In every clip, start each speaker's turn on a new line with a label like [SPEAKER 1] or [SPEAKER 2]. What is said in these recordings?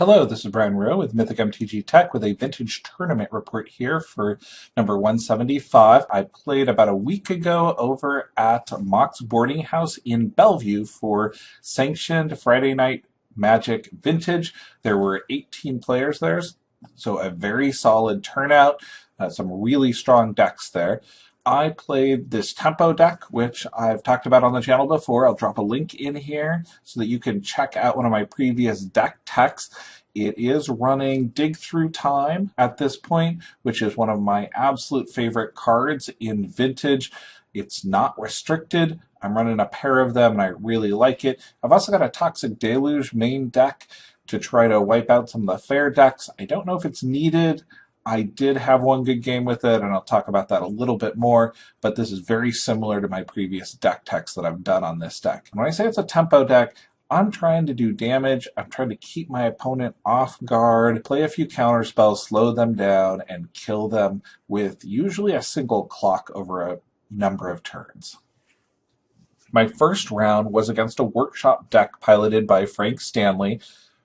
[SPEAKER 1] Hello, this is Brian Rowe with Mythic MTG Tech with a vintage tournament report here for number 175. I played about a week ago over at Mock's Boarding House in Bellevue for Sanctioned Friday Night Magic Vintage. There were 18 players there, so a very solid turnout, some really strong decks there. I played this tempo deck, which I've talked about on the channel before. I'll drop a link in here so that you can check out one of my previous deck techs. It is running Dig Through Time at this point, which is one of my absolute favorite cards in Vintage. It's not restricted. I'm running a pair of them and I really like it. I've also got a Toxic Deluge main deck to try to wipe out some of the fair decks. I don't know if it's needed. I did have one good game with it, and I'll talk about that a little bit more, but this is very similar to my previous deck techs that I've done on this deck. And when I say it's a tempo deck, I'm trying to do damage. I'm trying to keep my opponent off guard, play a few counter spells, slow them down, and kill them with usually a single clock over a number of turns. My first round was against a workshop deck piloted by Frank Stanley.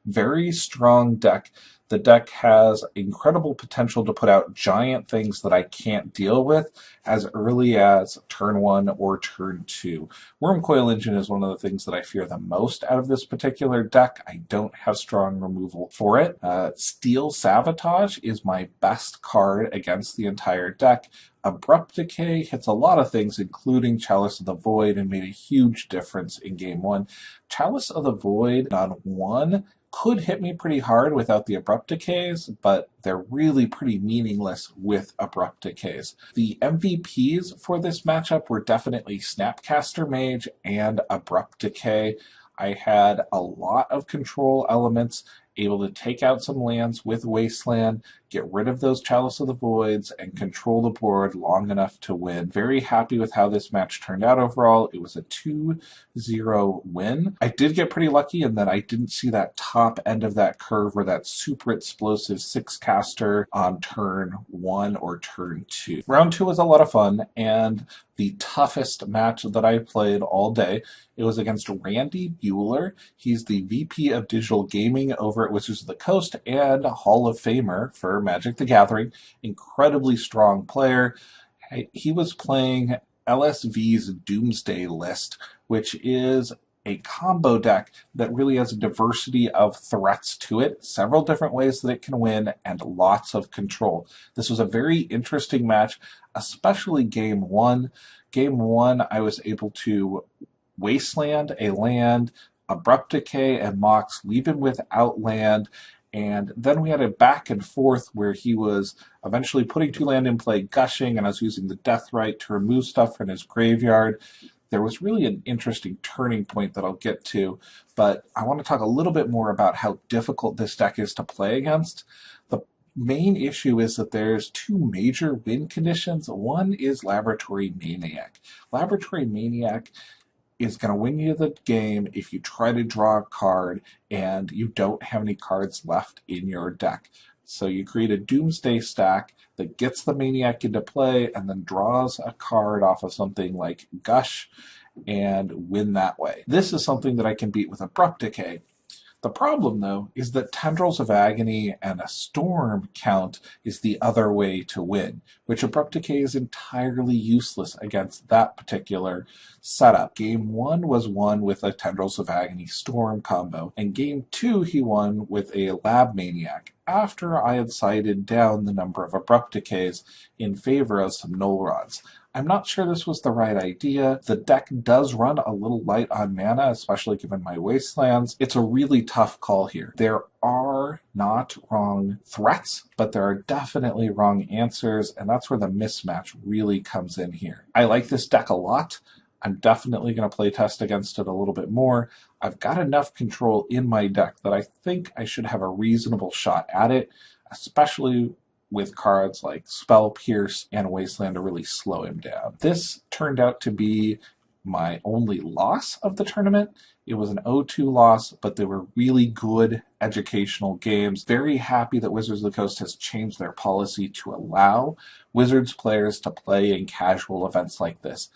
[SPEAKER 1] Very strong deck. The deck has incredible potential to put out giant things that I can't deal with as early as turn 1 or turn 2. Wormcoil Engine is one of the things that I fear the most out of this particular deck. I don't have strong removal for it. Steel Sabotage is my best card against the entire deck. Abrupt Decay hits a lot of things, including Chalice of the Void, and made a huge difference in Game 1. Chalice of the Void on 1 could hit me pretty hard without the Abrupt Decays, but they're really pretty meaningless with Abrupt Decays. The MVPs for this matchup were definitely Snapcaster Mage and Abrupt Decay. I had a lot of control elements, able to take out some lands with Wasteland, get rid of those Chalice of the Voids, and control the board long enough to win. Very happy with how this match turned out overall. It was a 2-0 win. I did get pretty lucky in that I didn't see that top end of that curve where that super explosive 6-caster on turn 1 or turn 2. Round 2 was a lot of fun, and the toughest match that I played all day. It was against Randy Bueller. He's the VP of Digital Gaming over at Wizards of the Coast and a Hall of Famer for Magic the Gathering. Incredibly strong player. He was playing LSV's Doomsday List, which is a combo deck that really has a diversity of threats to it, several different ways that it can win, and lots of control. This was a very interesting match, especially Game 1. Game 1, I was able to Wasteland a land, Abrupt Decay and Mox, leave him without land, and then we had a back and forth where he was eventually putting 2 land in play, gushing, and I was using the Deathrite to remove stuff from his graveyard. There was really an interesting turning point that I'll get to, but I want to talk a little bit more about how difficult this deck is to play against. The main issue is that there's 2 major win conditions. One is Laboratory Maniac. Laboratory Maniac is going to win you the game if you try to draw a card and you don't have any cards left in your deck. So you create a Doomsday stack that gets the Maniac into play and then draws a card off of something like Gush and win that way. This is something that I can beat with Abrupt Decay. The problem, though, is that Tendrils of Agony and a Storm count is the other way to win, which Abrupt Decay is entirely useless against that particular setup. Game 1 was won with a Tendrils of Agony Storm combo, and Game 2 he won with a Lab Maniac, after I had sided down the number of Abrupt Decays in favor of some Null Rods. I'm not sure this was the right idea. The deck does run a little light on mana, especially given my Wastelands. It's a really tough call here. There are not wrong threats, but there are definitely wrong answers, and that's where the mismatch really comes in here. I like this deck a lot. I'm definitely going to play test against it a little bit more. I've got enough control in my deck that I think I should have a reasonable shot at it, especially with cards like Spell Pierce and Wasteland to really slow him down. This turned out to be my only loss of the tournament. It was an 0-2 loss, but they were really good educational games. Very happy that Wizards of the Coast has changed their policy to allow Wizards players to play in casual events like this.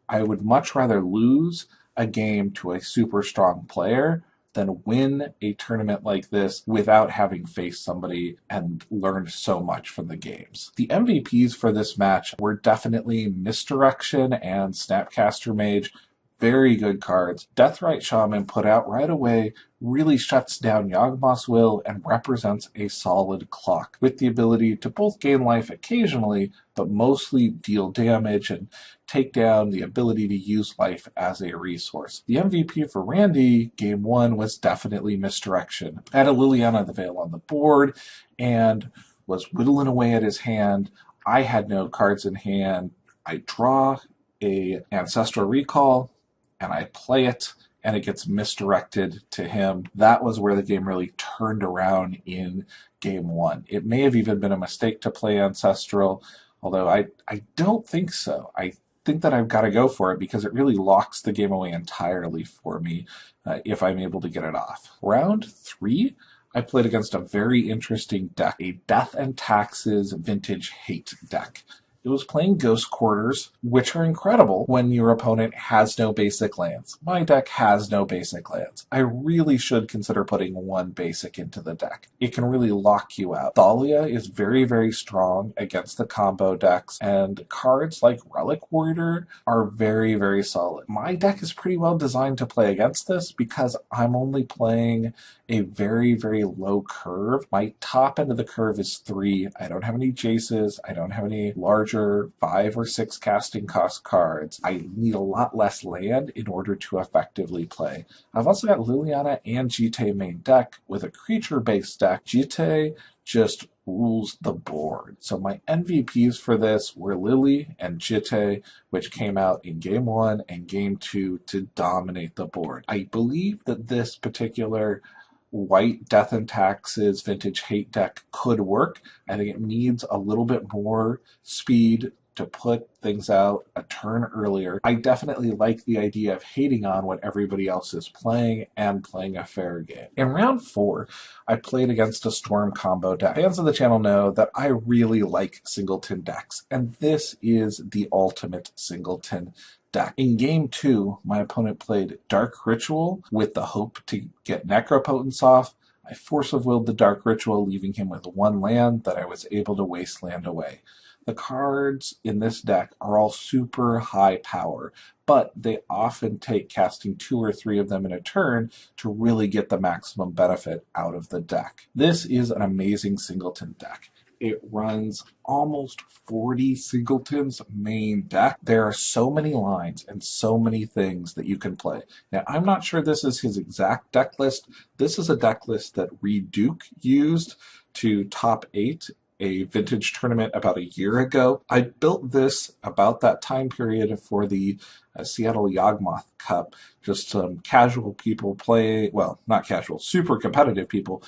[SPEAKER 1] I would much rather lose a game to a super strong player than win a tournament like this without having faced somebody and learned so much from the games. The MVPs for this match were definitely Misdirection and Snapcaster Mage. Very good cards. Deathrite Shaman put out right away really shuts down Yawgmoth's Will and represents a solid clock, with the ability to both gain life occasionally, but mostly deal damage and take down the ability to use life as a resource. The MVP for Randy, game one, was definitely Misdirection. I had a Liliana the Veil on the board and was whittling away at his hand. I had no cards in hand. I draw a Ancestral Recall, and I play it, and it gets misdirected to him. That was where the game really turned around in game one. It may have even been a mistake to play Ancestral, although I don't think so. I think that I've got to go for it because it really locks the game away entirely for me if I'm able to get it off. Round three, I played against a very interesting deck, a Death and Taxes Vintage Hate deck. It was playing Ghost Quarters, which are incredible when your opponent has no basic lands. My deck has no basic lands. I really should consider putting one basic into the deck. It can really lock you out. Thalia is very, very strong against the combo decks, and cards like Relic Warrior are very, very solid. My deck is pretty well designed to play against this because I'm only playing a very, very low curve. My top end of the curve is 3. I don't have any Jaces. I don't have any larger 5 or 6 casting cost cards. I need a lot less land in order to effectively play. I've also got Liliana and Jite main deck. With a creature-based deck, Jite just rules the board. So my MVPs for this were Lili and Jite, which came out in game 1 and game 2 to dominate the board. I believe that this particular white Death and Taxes Vintage Hate deck could work. I think it needs a little bit more speed to put things out a turn earlier. I definitely like the idea of hating on what everybody else is playing and playing a fair game. In round 4, I played against a Storm combo deck. Fans of the channel know that I really like singleton decks, and this is the ultimate singleton deck. In game 2, my opponent played Dark Ritual with the hope to get Necropotence off. I Force of Willed the Dark Ritual, leaving him with 1 land that I was able to wasteland away. The cards in this deck are all super high power, but they often take casting 2 or 3 of them in a turn to really get the maximum benefit out of the deck. This is an amazing singleton deck. It runs almost 40 singletons main deck. There are so many lines and so many things that you can play. Now, I'm not sure this is his exact deck list. This is a deck list that Reed Duke used to top 8 a vintage tournament about a year ago. I built this about that time period for the Seattle Yawgmoth Cup. Just some casual people play, well, not casual, super competitive people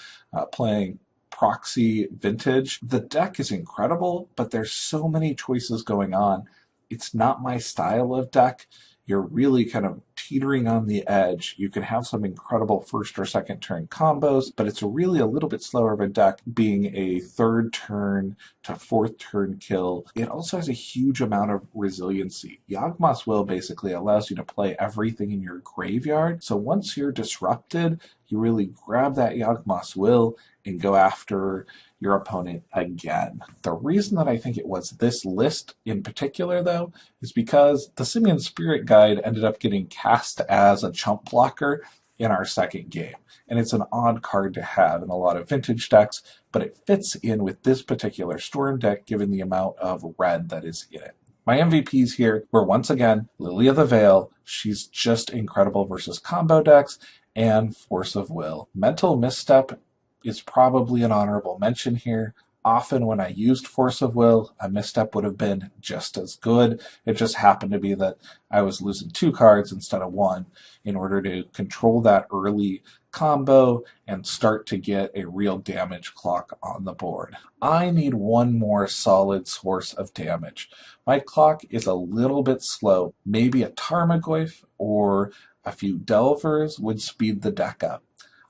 [SPEAKER 1] playing proxy vintage. The deck is incredible, but there's so many choices going on. It's not my style of deck. You're really kind of teetering on the edge. You can have some incredible first or second turn combos, but it's really a little bit slower of a deck, being a 3rd turn to 4th turn kill. It also has a huge amount of resiliency. Yawgmoth's Will basically allows you to play everything in your graveyard. So once you're disrupted, you really grab that Yawgmoth's Will and go after your opponent again. The reason that I think it was this list in particular, though, is because the Simian Spirit Guide ended up getting cast as a chump blocker in our second game. And it's an odd card to have in a lot of vintage decks, but it fits in with this particular Storm deck given the amount of red that is in it. My MVPs here were once again Lili of the Veil. She's just incredible versus combo decks, and Force of Will. Mental Misstep is probably an honorable mention here. Often when I used Force of Will, a misstep would have been just as good. It just happened to be that I was losing 2 cards instead of 1 in order to control that early combo and start to get a real damage clock on the board. I need one more solid source of damage. My clock is a little bit slow. Maybe a Tarmogoyf or a few Delvers would speed the deck up.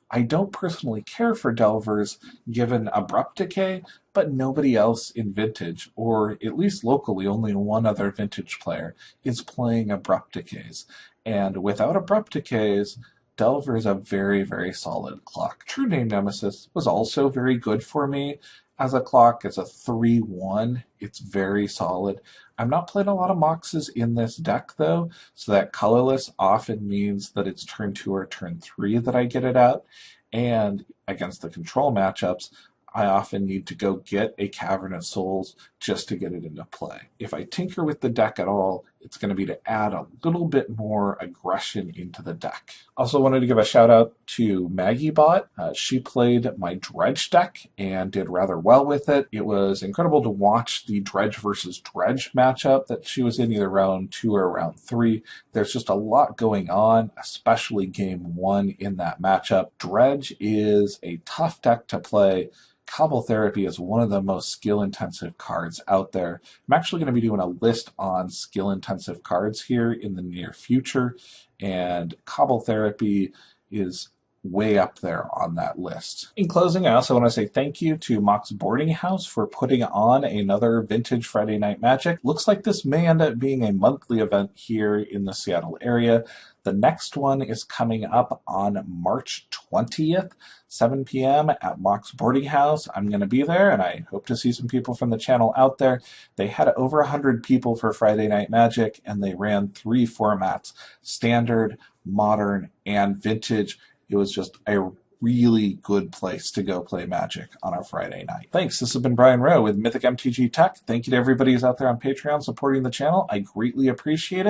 [SPEAKER 1] I don't personally care for Delvers given Abrupt Decay, but nobody else in Vintage, or at least locally only one other Vintage player, is playing Abrupt Decays. And without Abrupt Decays, Delver is a very, very solid clock. True Name Nemesis was also very good for me as a clock. It's a 3/1. It's very solid. I'm not playing a lot of Moxes in this deck though, so that colorless often means that it's turn 2 or turn 3 that I get it out. And against the control matchups, I often need to go get a Cavern of Souls just to get it into play. If I tinker with the deck at all, it's going to be to add a little bit more aggression into the deck. Also wanted to give a shout out to MaggieBot. She played my Dredge deck and did rather well with it. It was incredible to watch the Dredge versus Dredge matchup that she was in, either round 2 or round 3. There's just a lot going on, especially game 1 in that matchup. Dredge is a tough deck to play. Cobble Therapy is one of the most skill-intensive cards out there. I'm actually going to be doing a list on skill-intensive cards here in the near future, and Cobble Therapy is way up there on that list. In closing, I also want to say thank you to Mox Boarding House for putting on another Vintage Friday Night Magic. Looks like this may end up being a monthly event here in the Seattle area. The next one is coming up on March 20th, 7 p.m. at Mox Boarding House. I'm going to be there, and I hope to see some people from the channel out there. They had over 100 people for Friday Night Magic, and they ran 3 formats: Standard, Modern, and Vintage. It was just a really good place to go play Magic on a Friday night. Thanks. This has been Brian Rowe with Mythic MTG Tech. Thank you to everybody who's out there on Patreon supporting the channel. I greatly appreciate it.